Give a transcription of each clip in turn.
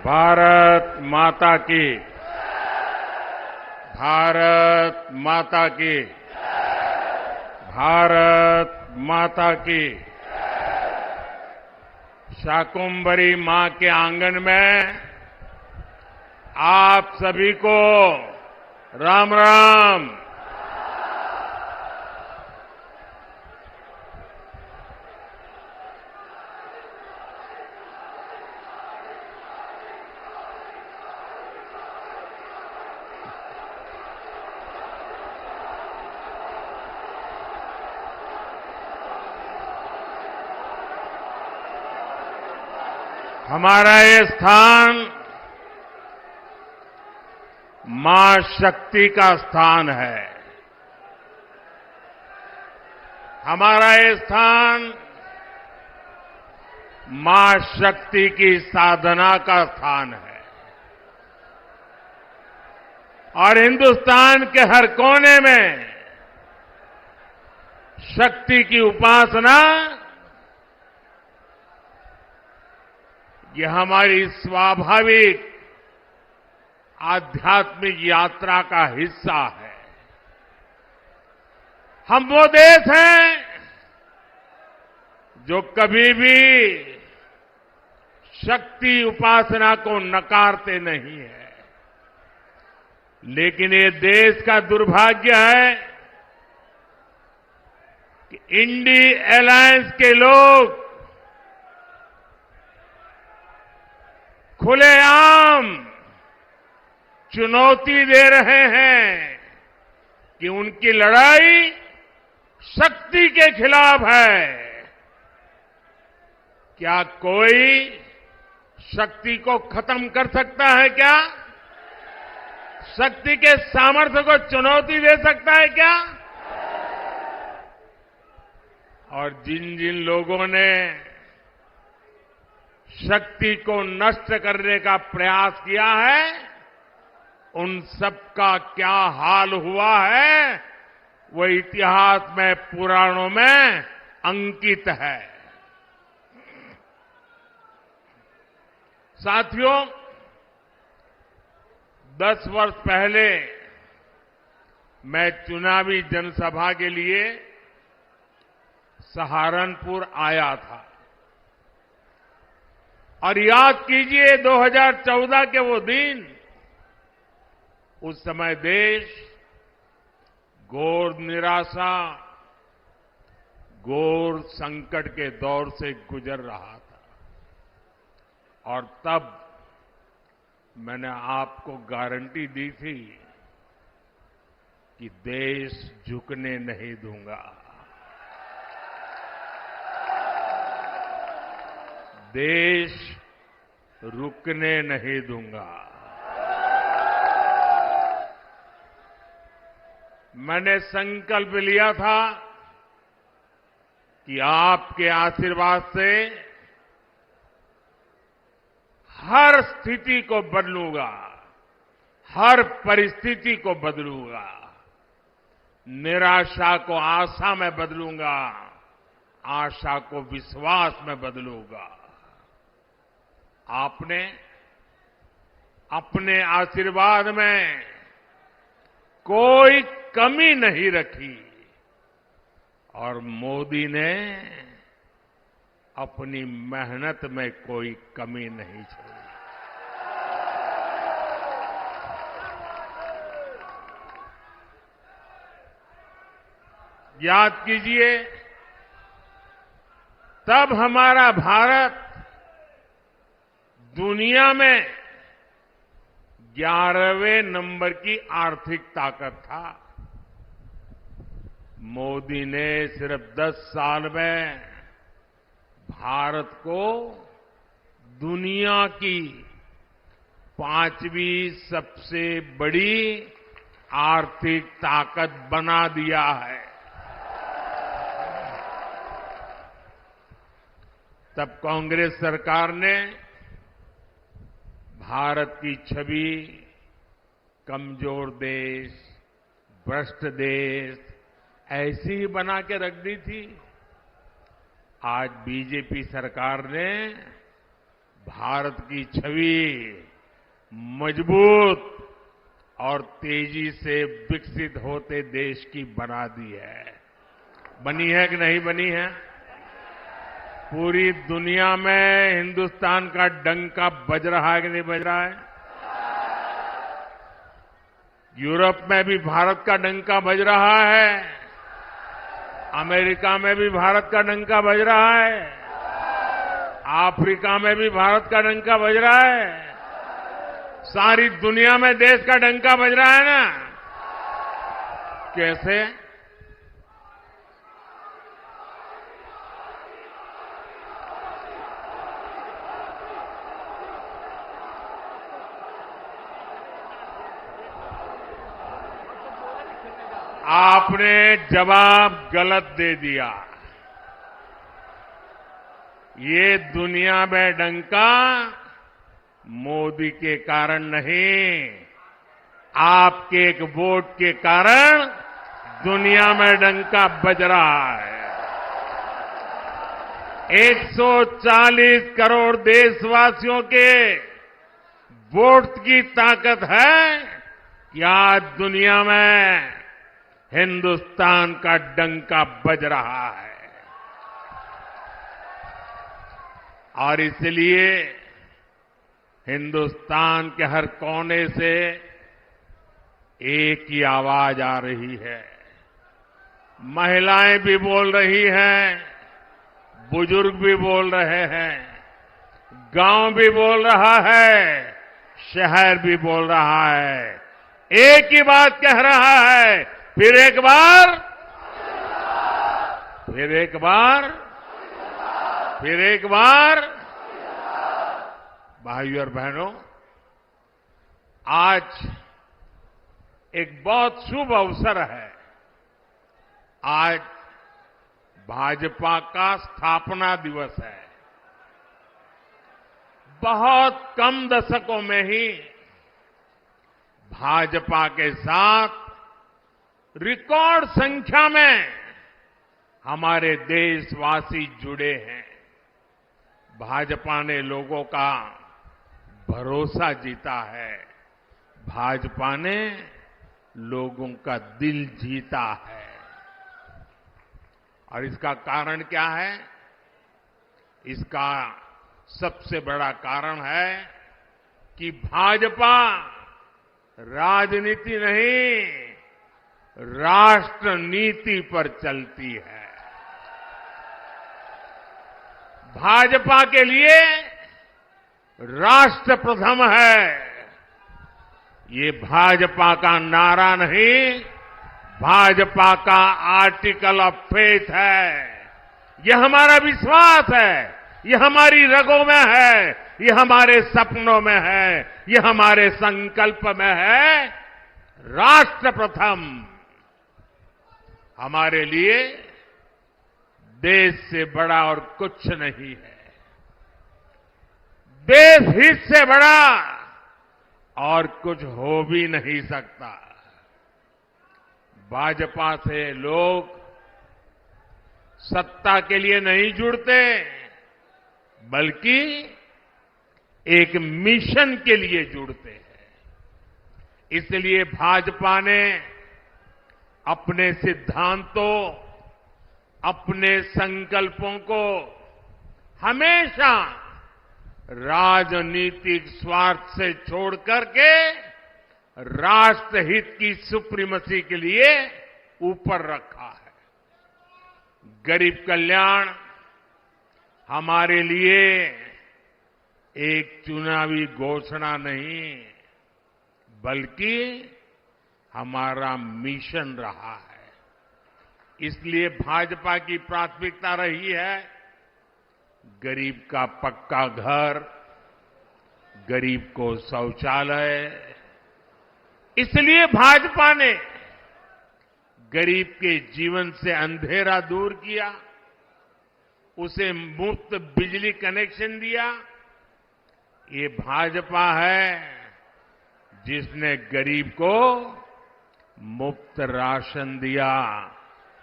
भारत माता की। भारत माता की। भारत माता की। शाकुंभरी मां के आंगन में आप सभी को राम राम। हमारा ये स्थान मां शक्ति का स्थान है। हमारा ये स्थान मां शक्ति की साधना का स्थान है और हिंदुस्तान के हर कोने में शक्ति की उपासना ये हमारी स्वाभाविक आध्यात्मिक यात्रा का हिस्सा है। हम वो देश हैं जो कभी भी शक्ति उपासना को नकारते नहीं है, लेकिन ये देश का दुर्भाग्य है कि इंडी अलायंस के लोग खुलेआम चुनौती दे रहे हैं कि उनकी लड़ाई शक्ति के खिलाफ है। क्या कोई शक्ति को खत्म कर सकता है क्या? शक्ति के सामर्थ्य को चुनौती दे सकता है क्या? और जिन जिन लोगों ने शक्ति को नष्ट करने का प्रयास किया है, उन सबका क्या हाल हुआ है वो इतिहास में, पुराणों में अंकित है। साथियों, 10 वर्ष पहले मैं चुनावी जनसभा के लिए सहारनपुर आया था और याद कीजिए 2014 के वो दिन, उस समय देश घोर निराशा, घोर संकट के दौर से गुजर रहा था और तब मैंने आपको गारंटी दी थी कि देश झुकने नहीं दूंगा। देश रुकने नहीं दूंगा। मैंने संकल्प लिया था कि आपके आशीर्वाद से हर स्थिति को बदलूंगा, हर परिस्थिति को बदलूंगा, निराशा को आशा में बदलूंगा, आशा को विश्वास में बदलूंगा। आपने अपने आशीर्वाद में कोई कमी नहीं रखी और मोदी ने अपनी मेहनत में कोई कमी नहीं छोड़ी। याद कीजिए, तब हमारा भारत दुनिया में 11वें नंबर की आर्थिक ताकत था। मोदी ने सिर्फ 10 साल में भारत को दुनिया की 5वीं सबसे बड़ी आर्थिक ताकत बना दिया है। तब कांग्रेस सरकार ने भारत की छवि कमजोर देश, भ्रष्ट देश ऐसी ही बना के रख दी थी। आज बीजेपी सरकार ने भारत की छवि मजबूत और तेजी से विकसित होते देश की बना दी है। बनी है कि नहीं बनी है? पूरी दुनिया में हिंदुस्तान का डंका बज रहा है कि नहीं बज रहा है? यूरोप में भी भारत का डंका बज रहा है, अमेरिका में भी भारत का डंका बज रहा है, अफ्रीका में भी भारत का डंका बज रहा है, सारी दुनिया में देश का डंका बज रहा है ना। कैसे? आपने जवाब गलत दे दिया। ये दुनिया में डंका मोदी के कारण नहीं, आपके एक वोट के कारण दुनिया में डंका बज रहा है। 140 करोड़ देशवासियों के वोट की ताकत है कि आज दुनिया में हिंदुस्तान का डंका बज रहा है। और इसलिए हिंदुस्तान के हर कोने से एक ही आवाज आ रही है। महिलाएं भी बोल रही हैं, बुजुर्ग भी बोल रहे हैं, गांव भी बोल रहा है, शहर भी बोल रहा है। एक ही बात कह रहा है, फिर एक बार, फिर एक बार, फिर एक बार। भाइयों और बहनों, आज एक बहुत शुभ अवसर है। आज भाजपा का स्थापना दिवस है। बहुत कम दशकों में ही भाजपा के साथ रिकॉर्ड संख्या में हमारे देशवासी जुड़े हैं। भाजपा ने लोगों का भरोसा जीता है, भाजपा ने लोगों का दिल जीता है। और इसका कारण क्या है? इसका सबसे बड़ा कारण है कि भाजपा राजनीति नहीं, राष्ट्र नीति पर चलती है। भाजपा के लिए राष्ट्र प्रथम है। ये भाजपा का नारा नहीं, भाजपा का आर्टिकल ऑफ फेथ है। यह हमारा विश्वास है, यह हमारी रगों में है, यह हमारे सपनों में है, यह हमारे संकल्प में है। राष्ट्र प्रथम। हमारे लिए देश से बड़ा और कुछ नहीं है। देश हित से बड़ा और कुछ हो भी नहीं सकता। भाजपा से लोग सत्ता के लिए नहीं जुड़ते, बल्कि एक मिशन के लिए जुड़ते हैं। इसलिए भाजपा ने अपने सिद्धांतों, अपने संकल्पों को हमेशा राजनीतिक स्वार्थ से छोड़ करके राष्ट्रहित की सुप्रीमेसी के लिए ऊपर रखा है। गरीब कल्याण हमारे लिए एक चुनावी घोषणा नहीं, बल्कि हमारा मिशन रहा है। इसलिए भाजपा की प्राथमिकता रही है गरीब का पक्का घर, गरीब को शौचालय। इसलिए भाजपा ने गरीब के जीवन से अंधेरा दूर किया, उसे मुफ्त बिजली कनेक्शन दिया। ये भाजपा है जिसने गरीब को मुफ्त राशन दिया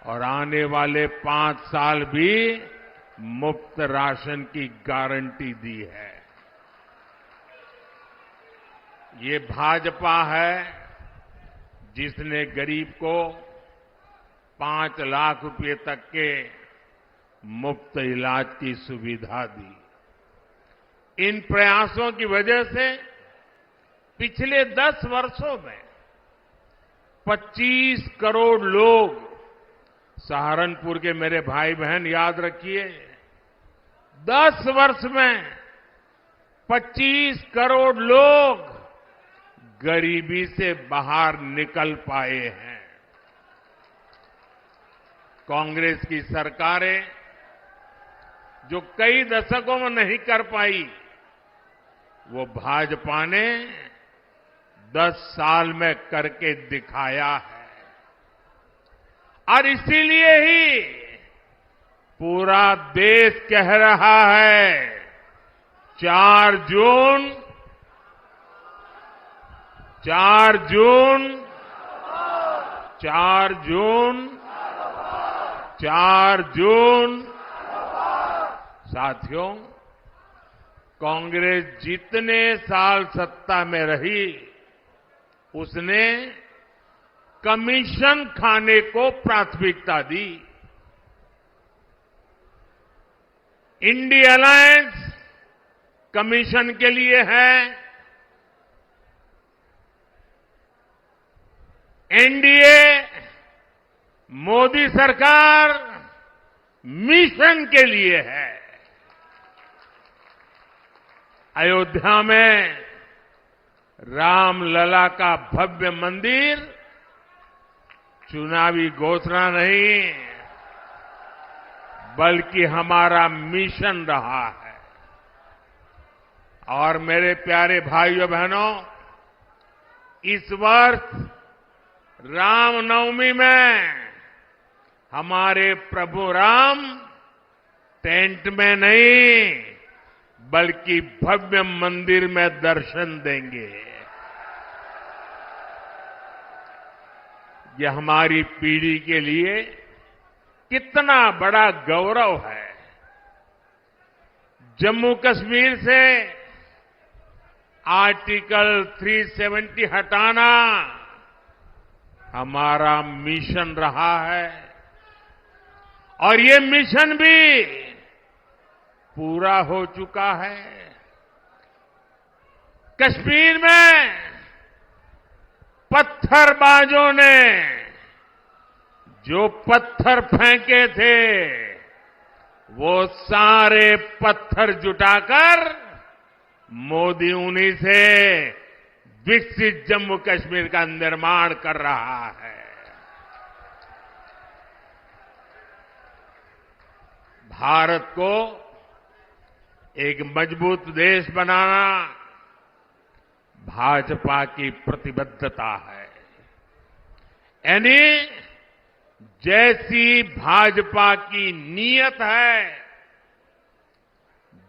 और आने वाले 5 साल भी मुफ्त राशन की गारंटी दी है। ये भाजपा है जिसने गरीब को 5 लाख रुपए तक के मुफ्त इलाज की सुविधा दी। इन प्रयासों की वजह से पिछले 10 वर्षों में 25 करोड़ लोग, सहारनपुर के मेरे भाई बहन याद रखिए, 10 वर्ष में 25 करोड़ लोग गरीबी से बाहर निकल पाए हैं। कांग्रेस की सरकारें जो कई दशकों में नहीं कर पाई, वो भाजपा ने 10 साल में करके दिखाया है। और इसीलिए ही पूरा देश कह रहा है 4 जून 4 जून 4 जून 4 जून। साथियों, कांग्रेस जितने साल सत्ता में रही, उसने कमीशन खाने को प्राथमिकता दी। इंडिया अलायंस कमीशन के लिए है, एनडीए मोदी सरकार मिशन के लिए है। अयोध्या में रामलला का भव्य मंदिर चुनावी घोषणा नहीं, बल्कि हमारा मिशन रहा है। और मेरे प्यारे भाइयों बहनों, इस वर्ष रामनवमी में हमारे प्रभु राम टेंट में नहीं, बल्कि भव्य मंदिर में दर्शन देंगे। ये हमारी पीढ़ी के लिए कितना बड़ा गौरव है। जम्मू कश्मीर से आर्टिकल 370 हटाना हमारा मिशन रहा है, और ये मिशन भी पूरा हो चुका है। कश्मीर में पत्थरबाजों ने जो पत्थर फेंके थे, वो सारे पत्थर जुटाकर मोदी उन्हीं से विकसित जम्मू कश्मीर का निर्माण कर रहा है। भारत को एक मजबूत देश बनाना भाजपा की प्रतिबद्धता है। यानी जैसी भाजपा की नीयत है,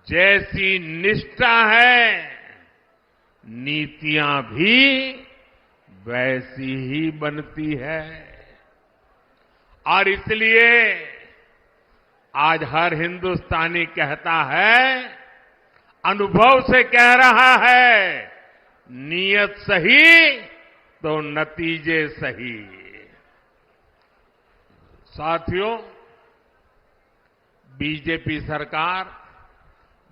जैसी निष्ठा है, नीतियां भी वैसी ही बनती है। और इसलिए आज हर हिंदुस्तानी कहता है, अनुभव से कह रहा है, नीयत सही तो नतीजे सही। साथियों, बीजेपी सरकार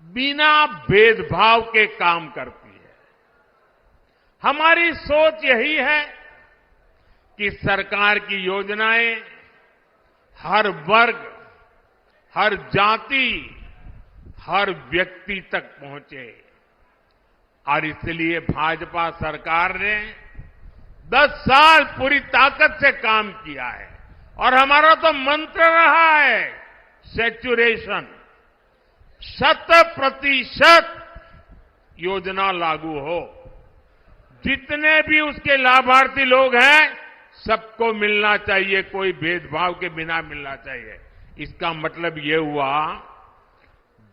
बिना भेदभाव के काम करती है। हमारी सोच यही है कि सरकार की योजनाएं हर वर्ग, हर जाति, हर व्यक्ति तक पहुंचे। और इसलिए भाजपा सरकार ने 10 साल पूरी ताकत से काम किया है। और हमारा तो मंत्र रहा है सैचुरेशन, 100% योजना लागू हो। जितने भी उसके लाभार्थी लोग हैं, सबको मिलना चाहिए, कोई भेदभाव के बिना मिलना चाहिए। इसका मतलब ये हुआ,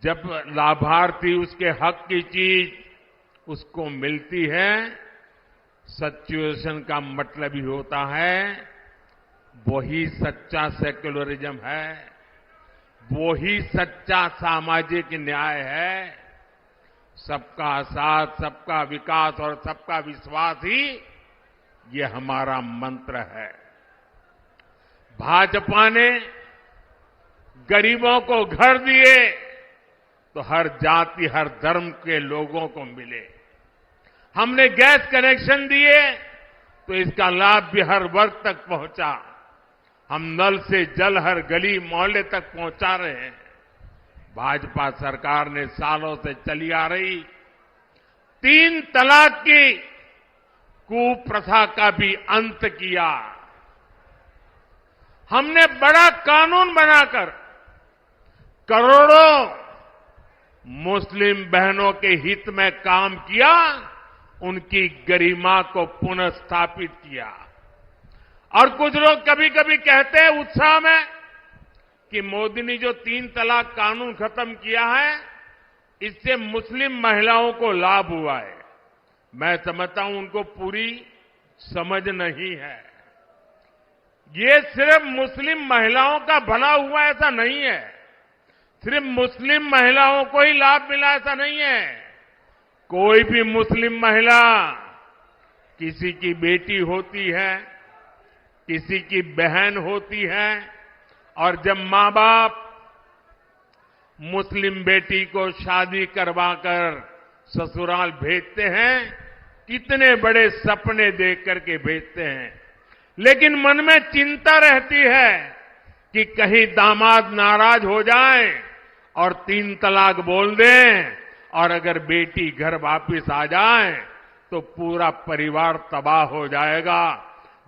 जब लाभार्थी उसके हक की चीज उसको मिलती है, सैचुरेशन का मतलब ही होता है वही सच्चा सेक्युलरिज्म है, वही सच्चा सामाजिक न्याय है। सबका साथ, सबका विकास और सबका विश्वास ही ये हमारा मंत्र है। भाजपा ने गरीबों को घर दिए तो हर जाति, हर धर्म के लोगों को मिले। हमने गैस कनेक्शन दिए तो इसका लाभ भी हर वर्ग तक पहुंचा। हम नल से जल हर गली मोहल्ले तक पहुंचा रहे हैं। भाजपा सरकार ने सालों से चली आ रही 3 तलाक की कुप्रथा का भी अंत किया। हमने बड़ा कानून बनाकर करोड़ों मुस्लिम बहनों के हित में काम किया, उनकी गरिमा को पुनर्स्थापित किया। और कुछ लोग कभी कभी कहते हैं उत्साह में कि मोदी ने जो 3 तलाक कानून खत्म किया है, इससे मुस्लिम महिलाओं को लाभ हुआ है। मैं समझता हूं उनको पूरी समझ नहीं है। ये सिर्फ मुस्लिम महिलाओं का भला हुआ ऐसा नहीं है, सिर्फ मुस्लिम महिलाओं को ही लाभ मिला ऐसा नहीं है। कोई भी मुस्लिम महिला, किसी की बेटी होती है, किसी की बहन होती है, और जब मां बाप मुस्लिम बेटी को शादी करवाकर ससुराल भेजते हैं, कितने बड़े सपने देख करके भेजते हैं, लेकिन मन में चिंता रहती है कि कहीं दामाद नाराज हो जाए और 3 तलाक बोल दें, और अगर बेटी घर वापिस आ जाए तो पूरा परिवार तबाह हो जाएगा।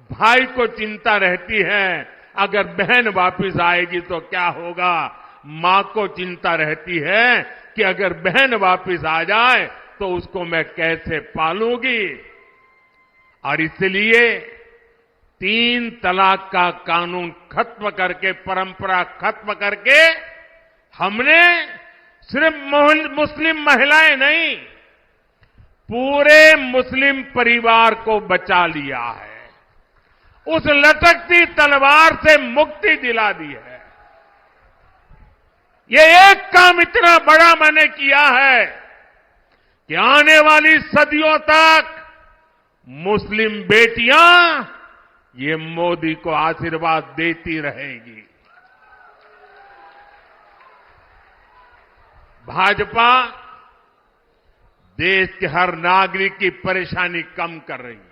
भाई को चिंता रहती है अगर बहन वापिस आएगी तो क्या होगा। मां को चिंता रहती है कि अगर बहन वापिस आ जाए तो उसको मैं कैसे पालूंगी। और इसलिए 3 तलाक का कानून खत्म करके, परंपरा खत्म करके, हमने सिर्फ मुस्लिम महिलाएं नहीं, पूरे मुस्लिम परिवार को बचा लिया है। उस लटकती तलवार से मुक्ति दिला दी है। ये एक काम इतना बड़ा मैंने किया है कि आने वाली सदियों तक मुस्लिम बेटियां ये मोदी को आशीर्वाद देती रहेगी। भाजपा देश के हर नागरिक की परेशानी कम कर रही है,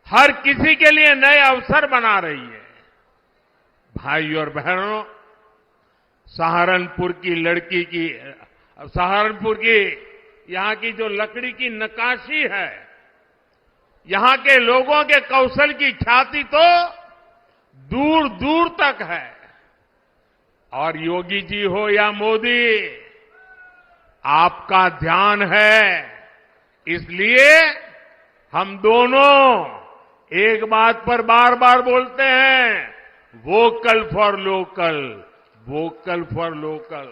हर किसी के लिए नए अवसर बना रही है। भाई और बहनों, सहारनपुर की लड़की की, सहारनपुर की यहां की जो लकड़ी की नक्काशी है, यहां के लोगों के कौशल की ख्याति तो दूर दूर तक है। और योगी जी हो या मोदी, आपका ध्यान है, इसलिए हम दोनों एक बात पर बार बार बोलते हैं, vocal for local, vocal for local.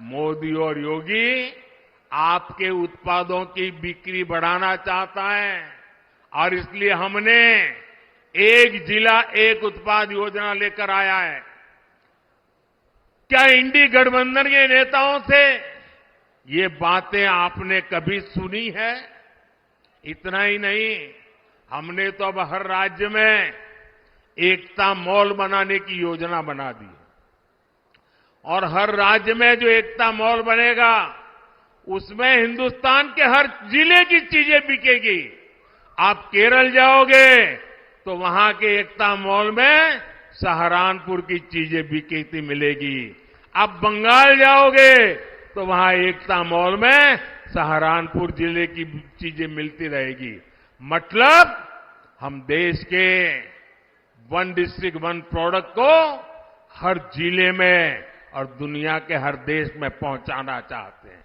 Modi और योगी आपके उत्पादों की बिक्री बढ़ाना चाहता है, और इसलिए हमने एक जिला एक उत्पाद योजना लेकर आया है। क्या इंडी गठबंधन के नेताओं से ये बातें आपने कभी सुनी है? इतना ही नहीं, हमने तो अब हर राज्य में एकता मॉल बनाने की योजना बना दी, और हर राज्य में जो एकता मॉल बनेगा उसमें हिंदुस्तान के हर जिले की चीजें बिकेगी। आप केरल जाओगे तो वहां के एकता मॉल में सहारनपुर की चीजें बिकती मिलेगी। आप बंगाल जाओगे तो वहां एकता मॉल में सहारनपुर जिले की चीजें मिलती रहेगी। मतलब हम देश के 1 डिस्ट्रिक्ट 1 प्रोडक्ट को हर जिले में और दुनिया के हर देश में पहुंचाना चाहते हैं।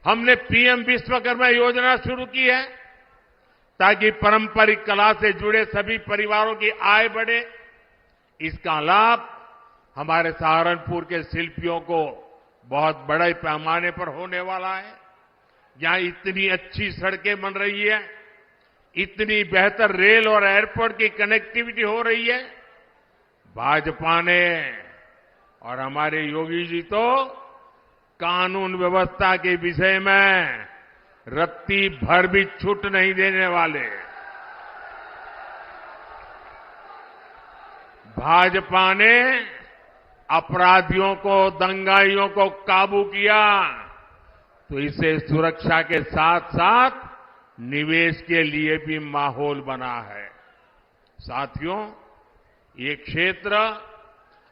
हमने पीएम विश्वकर्मा योजना शुरू की है ताकि पारंपरिक कला से जुड़े सभी परिवारों की आय बढ़े। इसका लाभ हमारे सहारनपुर के शिल्पियों को बहुत बड़े पैमाने पर होने वाला है। यहां इतनी अच्छी सड़कें बन रही है, इतनी बेहतर रेल और एयरपोर्ट की कनेक्टिविटी हो रही है। भाजपा ने और हमारे योगी जी तो कानून व्यवस्था के विषय में रत्ती भर भी छूट नहीं देने वाले। भाजपा ने अपराधियों को, दंगाइयों को काबू किया तो इसे सुरक्षा के साथ साथ निवेश के लिए भी माहौल बना है। साथियों, ये क्षेत्र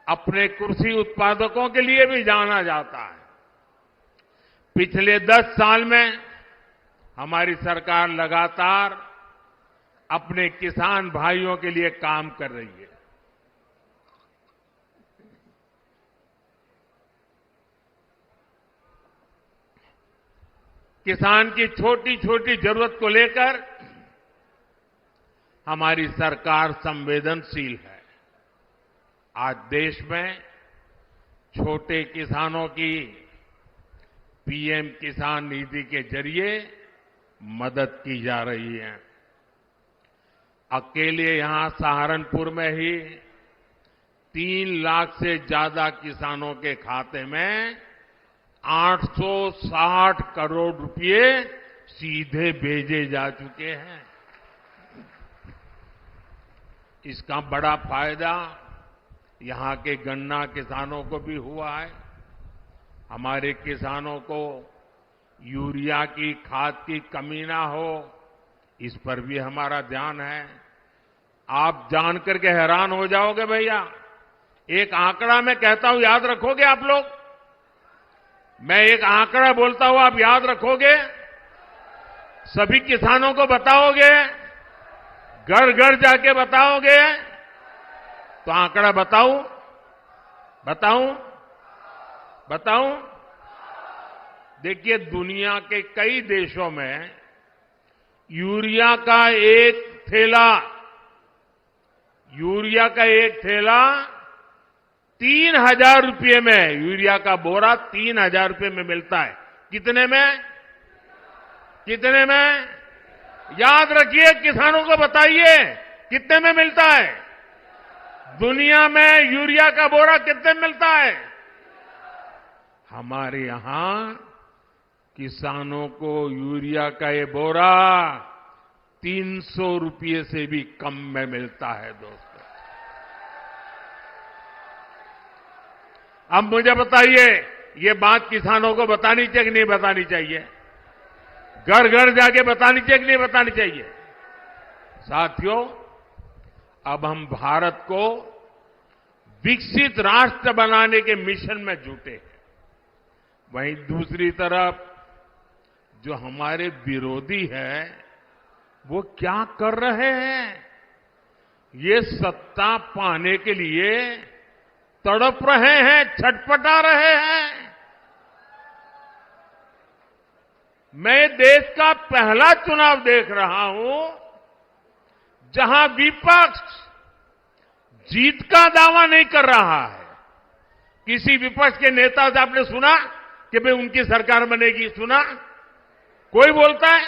अपने कृषि उत्पादकों के लिए भी जाना जाता है। पिछले 10 साल में हमारी सरकार लगातार अपने किसान भाइयों के लिए काम कर रही है। किसान की छोटी छोटी जरूरत को लेकर हमारी सरकार संवेदनशील है। आज देश में छोटे किसानों की पीएम किसान निधि के जरिए मदद की जा रही है। अकेले यहां सहारनपुर में ही 3 लाख से ज्यादा किसानों के खाते में 860 करोड़ रुपए सीधे भेजे जा चुके हैं। इसका बड़ा फायदा यहां के गन्ना किसानों को भी हुआ है। हमारे किसानों को यूरिया की खाद की कमी ना हो, इस पर भी हमारा ध्यान है। आप जान करके हैरान हो जाओगे भैया, एक आंकड़ा मैं कहता हूं, याद रखोगे आप लोग? मैं एक आंकड़ा बोलता हूं, आप याद रखोगे? सभी किसानों को बताओगे? घर घर जाके बताओगे? तो आंकड़ा बताऊं? देखिए, दुनिया के कई देशों में यूरिया का एक थैला 3,000 रुपये में, यूरिया का बोरा 3,000 रुपये में मिलता है। कितने में? याद रखिए, किसानों को बताइए कितने में मिलता है। दुनिया में यूरिया का बोरा कितने में मिलता है? हमारे यहां किसानों को यूरिया का ये बोरा 300 रुपये से भी कम में मिलता है। दोस्तों, अब मुझे बताइए, ये बात किसानों को बतानी चाहिए कि नहीं बतानी चाहिए? घर घर जाके बतानी चाहिए कि नहीं बतानी चाहिए? साथियों, अब हम भारत को विकसित राष्ट्र बनाने के मिशन में जुटे हैं। वहीं दूसरी तरफ जो हमारे विरोधी हैं, वो क्या कर रहे हैं? ये सत्ता पाने के लिए तड़प रहे हैं, छटपटा रहे हैं। मैं देश का पहला चुनाव देख रहा हूं जहां विपक्ष जीत का दावा नहीं कर रहा है। किसी विपक्ष के नेता से आपने सुना कि भाई उनकी सरकार बनेगी? सुना कोई बोलता है?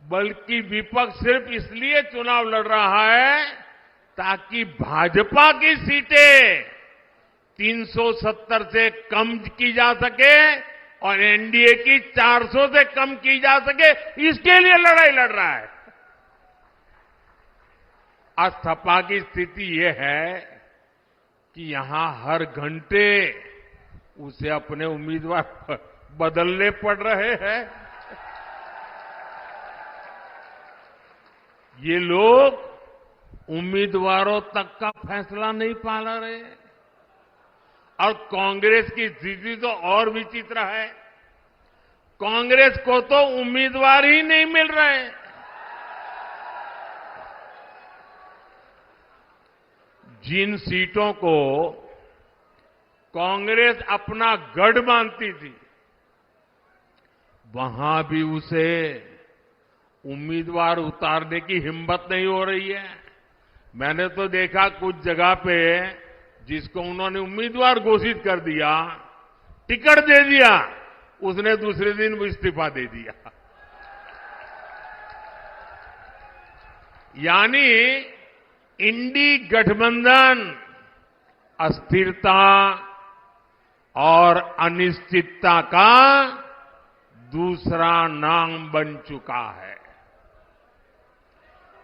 बल्कि विपक्ष सिर्फ इसलिए चुनाव लड़ रहा है ताकि भाजपा की सीटें 370 से कम की जा सके और एनडीए की 400 से कम की जा सके, इसके लिए लड़ाई लड़ रहा है। आज सपा की स्थिति यह है कि यहां हर घंटे उसे अपने उम्मीदवार बदलने पड़ रहे हैं। ये लोग उम्मीदवारों तक का फैसला नहीं पाला रहे। और कांग्रेस की स्थिति तो और विचित्र है। कांग्रेस को तो उम्मीदवार ही नहीं मिल रहे। जिन सीटों को कांग्रेस अपना गढ़ मानती थी, वहां भी उसे उम्मीदवार उतारने की हिम्मत नहीं हो रही है। मैंने तो देखा कुछ जगह पे जिसको उन्होंने उम्मीदवार घोषित कर दिया, टिकट दे दिया, उसने दूसरे दिन वो इस्तीफा दे दिया। यानी इंडी गठबंधन अस्थिरता, और अनिश्चितता का दूसरा नाम बन चुका है।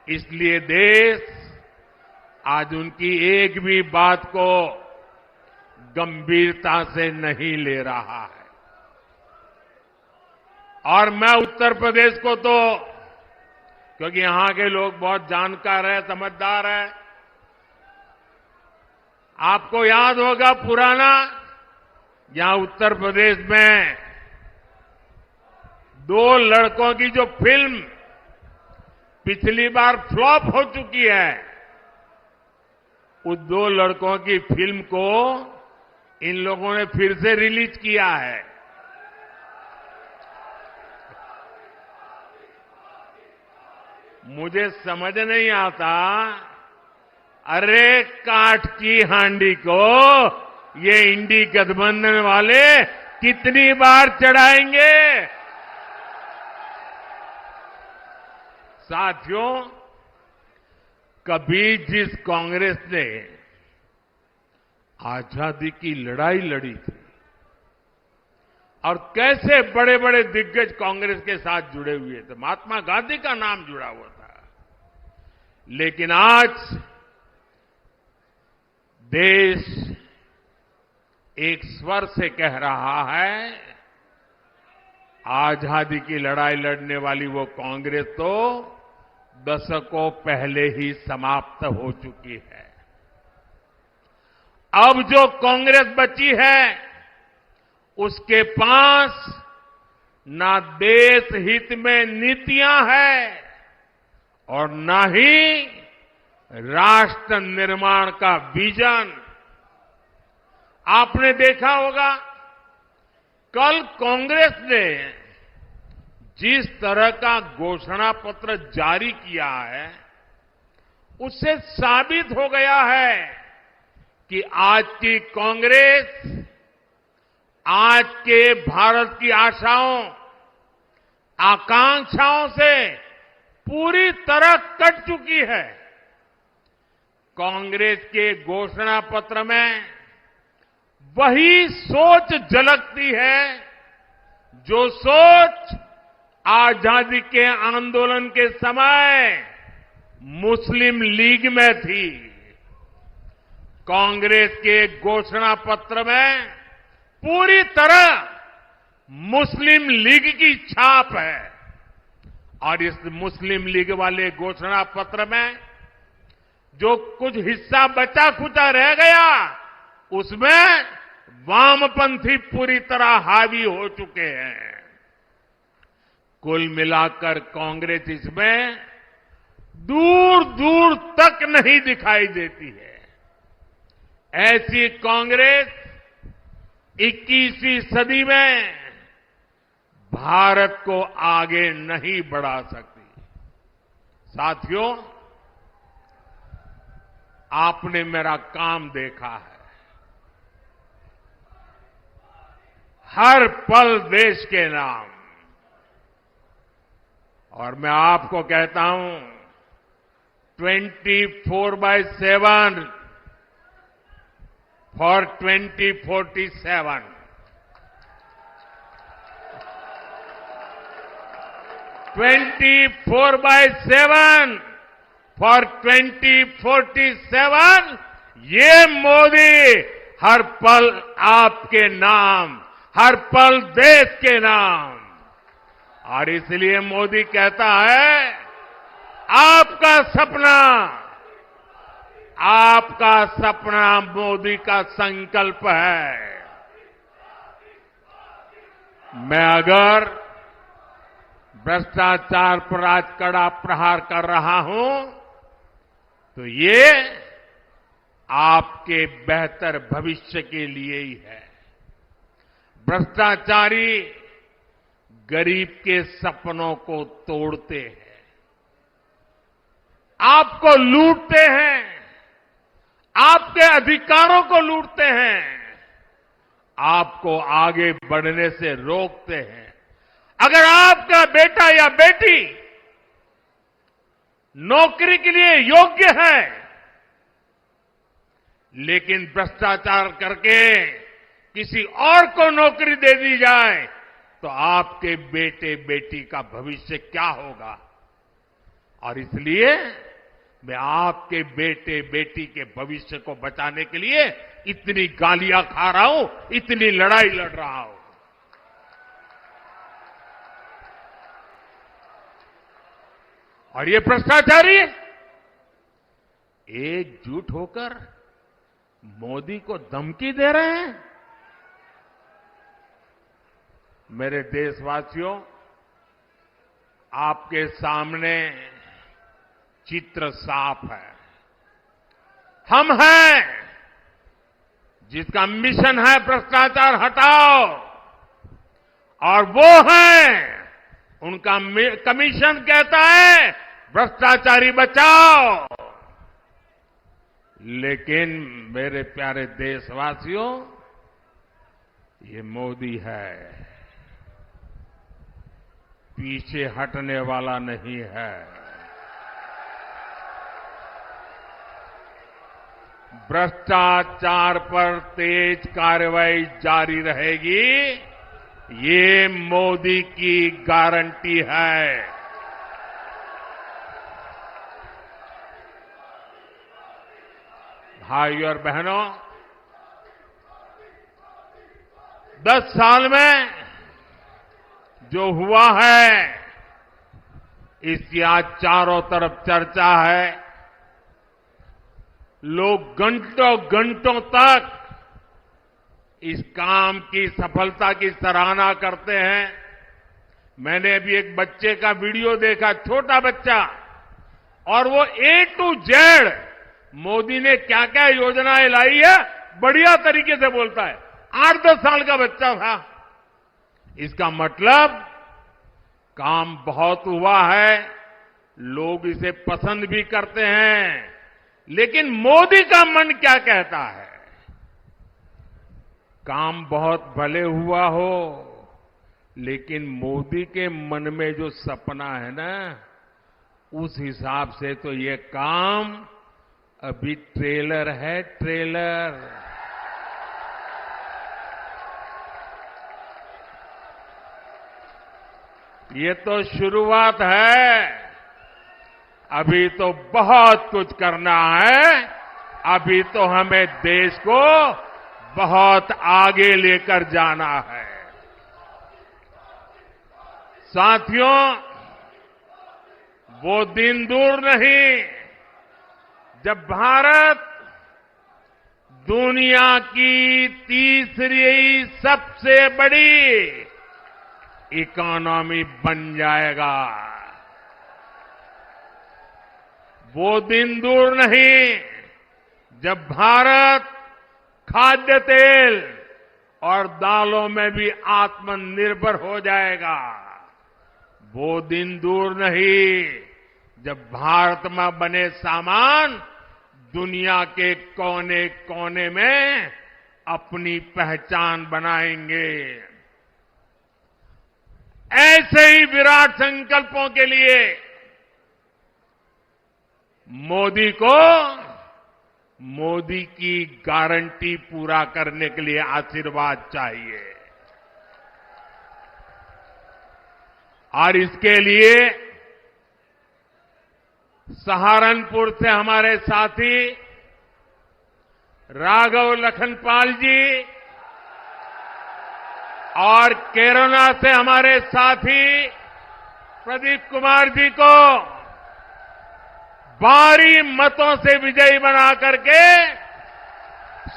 इसलिए देश आज उनकी एक भी बात को गंभीरता से नहीं ले रहा है। और मैं उत्तर प्रदेश को तो, क्योंकि यहां के लोग बहुत जानकार हैं, समझदार हैं, आपको याद होगा पुराना, यहां उत्तर प्रदेश में 2 लड़कों की जो फिल्म पिछली बार फ्लॉप हो चुकी है, उस 2 लड़कों की फिल्म को इन लोगों ने फिर से रिलीज किया है। मुझे समझ नहीं आता, अरे काठ की हांडी को ये इंडी गठबंधन वाले कितनी बार चढ़ाएंगे। साथियों, कभी जिस कांग्रेस ने आजादी की लड़ाई लड़ी थी और कैसे बड़े बड़े दिग्गज कांग्रेस के साथ जुड़े हुए थे, महात्मा गांधी का नाम जुड़ा हुआ था, लेकिन आज देश एक स्वर से कह रहा है, आजादी की लड़ाई लड़ने वाली वो कांग्रेस तो दशकों पहले ही समाप्त हो चुकी है। अब जो कांग्रेस बची है, उसके पास ना देश हित में नीतियां हैं और ना ही राष्ट्र निर्माण का विजन। आपने देखा होगा, कल कांग्रेस ने जिस तरह का घोषणा पत्र जारी किया है, उससे साबित हो गया है कि आज की कांग्रेस आज के भारत की आशाओं, आकांक्षाओं से पूरी तरह कट चुकी है। कांग्रेस के घोषणा पत्र में वही सोच झलकती है जो सोच आजादी के आंदोलन के समय मुस्लिम लीग में थी। कांग्रेस के घोषणा पत्र में पूरी तरह मुस्लिम लीग की छाप है और इस मुस्लिम लीग वाले घोषणा पत्र में जो कुछ हिस्सा बचा खुचा रह गया, उसमें वामपंथी पूरी तरह हावी हो चुके हैं। कुल मिलाकर कांग्रेस इसमें दूर दूर तक नहीं दिखाई देती है। ऐसी कांग्रेस 21वीं सदी में भारत को आगे नहीं बढ़ा सकती। साथियों, आपने मेरा काम देखा है। हर पल देश के नाम, और मैं आपको कहता हूं 24/7 फॉर 2047। 24/7 फॉर 2047। ये मोदी हर पल आपके नाम, हर पल देश के नाम। और इसलिए मोदी कहता है, आपका सपना मोदी का संकल्प है। मैं अगर भ्रष्टाचार पर आज कड़ा प्रहार कर रहा हूं, तो ये आपके बेहतर भविष्य के लिए ही है। भ्रष्टाचारी गरीब के सपनों को तोड़ते हैं, आपको लूटते हैं, आपके अधिकारों को लूटते हैं, आपको आगे बढ़ने से रोकते हैं। अगर आपका बेटा या बेटी नौकरी के लिए योग्य है, लेकिन भ्रष्टाचार करके किसी और को नौकरी दे दी जाए तो आपके बेटे बेटी का भविष्य क्या होगा। और इसलिए मैं आपके बेटे बेटी के भविष्य को बचाने के लिए इतनी गालियां खा रहा हूं, इतनी लड़ाई लड़ रहा हूं। और ये भ्रष्टाचारी एकजुट होकर मोदी को धमकी दे रहे हैं। मेरे देशवासियों, आपके सामने चित्र साफ है। हम हैं जिसका मिशन है भ्रष्टाचार हटाओ, और वो है उनका कमीशन कहता है भ्रष्टाचारी बचाओ। लेकिन मेरे प्यारे देशवासियों, ये मोदी है, पीछे हटने वाला नहीं है। भ्रष्टाचार पर तेज कार्रवाई जारी रहेगी, ये मोदी की गारंटी है। भाइयों और बहनों, 10 साल में जो हुआ है इसकी आज चारों तरफ चर्चा है। लोग घंटों घंटों तक इस काम की सफलता की सराहना करते हैं। मैंने अभी एक बच्चे का वीडियो देखा, छोटा बच्चा, और वो A to Z मोदी ने क्या क्या योजनाएं लाई है बढ़िया तरीके से बोलता है। 8-10 साल का बच्चा था। इसका मतलब काम बहुत हुआ है, लोग इसे पसंद भी करते हैं। लेकिन मोदी का मन क्या कहता है? काम बहुत भले हुआ हो, लेकिन मोदी के मन में जो सपना है ना, उस हिसाब से तो ये काम अभी ट्रेलर है, ट्रेलर। ये तो शुरुआत है, अभी तो बहुत कुछ करना है। अभी तो हमें देश को बहुत आगे लेकर जाना है। साथियों, वो दिन दूर नहीं जब भारत दुनिया की तीसरी सबसे बड़ी इकोनॉमी बन जाएगा। वो दिन दूर नहीं जब भारत खाद्य तेल और दालों में भी आत्मनिर्भर हो जाएगा। वो दिन दूर नहीं जब भारत में बने सामान दुनिया के कोने कोने में अपनी पहचान बनाएंगे। ऐसे ही विराट संकल्पों के लिए मोदी की गारंटी पूरा करने के लिए आशीर्वाद चाहिए। और इसके लिए सहारनपुर से हमारे साथी राघव लखनपाल जी और केरला से हमारे साथी प्रदीप कुमार जी को भारी मतों से विजयी बना करके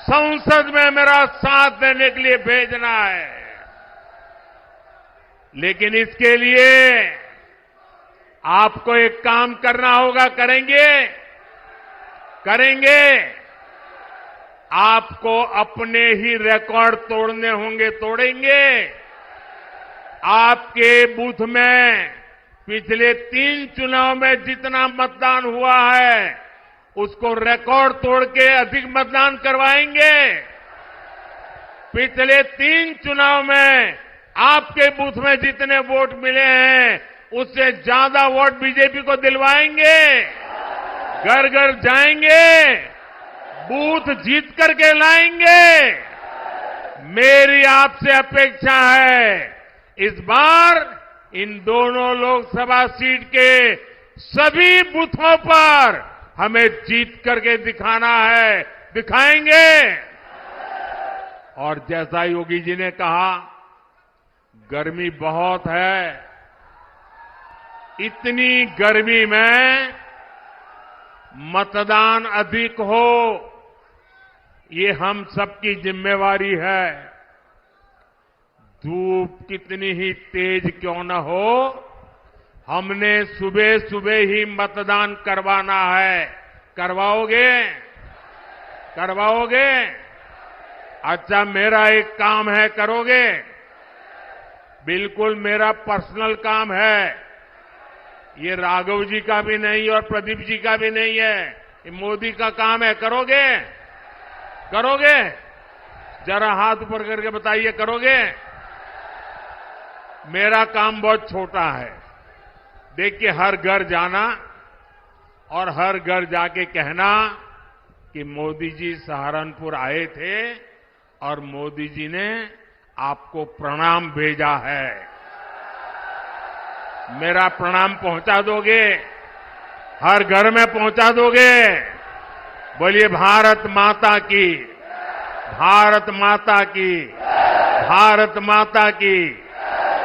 संसद में मेरा साथ देने के लिए भेजना है। लेकिन इसके लिए आपको एक काम करना होगा। करेंगे। आपको अपने ही रिकॉर्ड तोड़ने होंगे, तोड़ेंगे। आपके बूथ में पिछले 3 चुनाव में जितना मतदान हुआ है उसको रिकॉर्ड तोड़ के अधिक मतदान करवाएंगे। पिछले 3 चुनाव में आपके बूथ में जितने वोट मिले हैं उससे ज्यादा वोट बीजेपी को दिलवाएंगे। घर घर जाएंगे, बूथ जीत करके लाएंगे। मेरी आपसे अपेक्षा है इस बार इन दोनों लोकसभा सीट के सभी बूथों पर हमें जीत करके दिखाना है, दिखाएंगे। और जैसा योगी जी ने कहा, गर्मी बहुत है, इतनी गर्मी में मतदान अधिक हो, ये हम सबकी जिम्मेवारी है। धूप कितनी ही तेज क्यों न हो, हमने सुबह सुबह ही मतदान करवाना है। करवाओगे? करवाओगे? अच्छा, मेरा एक काम है, करोगे? बिल्कुल मेरा पर्सनल काम है, ये राघव जी का भी नहीं और प्रदीप जी का भी नहीं है, ये मोदी का काम है। करोगे? करोगे? जरा हाथ ऊपर करके बताइए, करोगे? मेरा काम बहुत छोटा है। देखिए, हर घर जाना और हर घर जाके कहना कि मोदी जी सहारनपुर आए थे और मोदी जी ने आपको प्रणाम भेजा है। मेरा प्रणाम पहुंचा दोगे? हर घर में पहुंचा दोगे? बोलिए भारत माता की, भारत माता की, भारत माता की।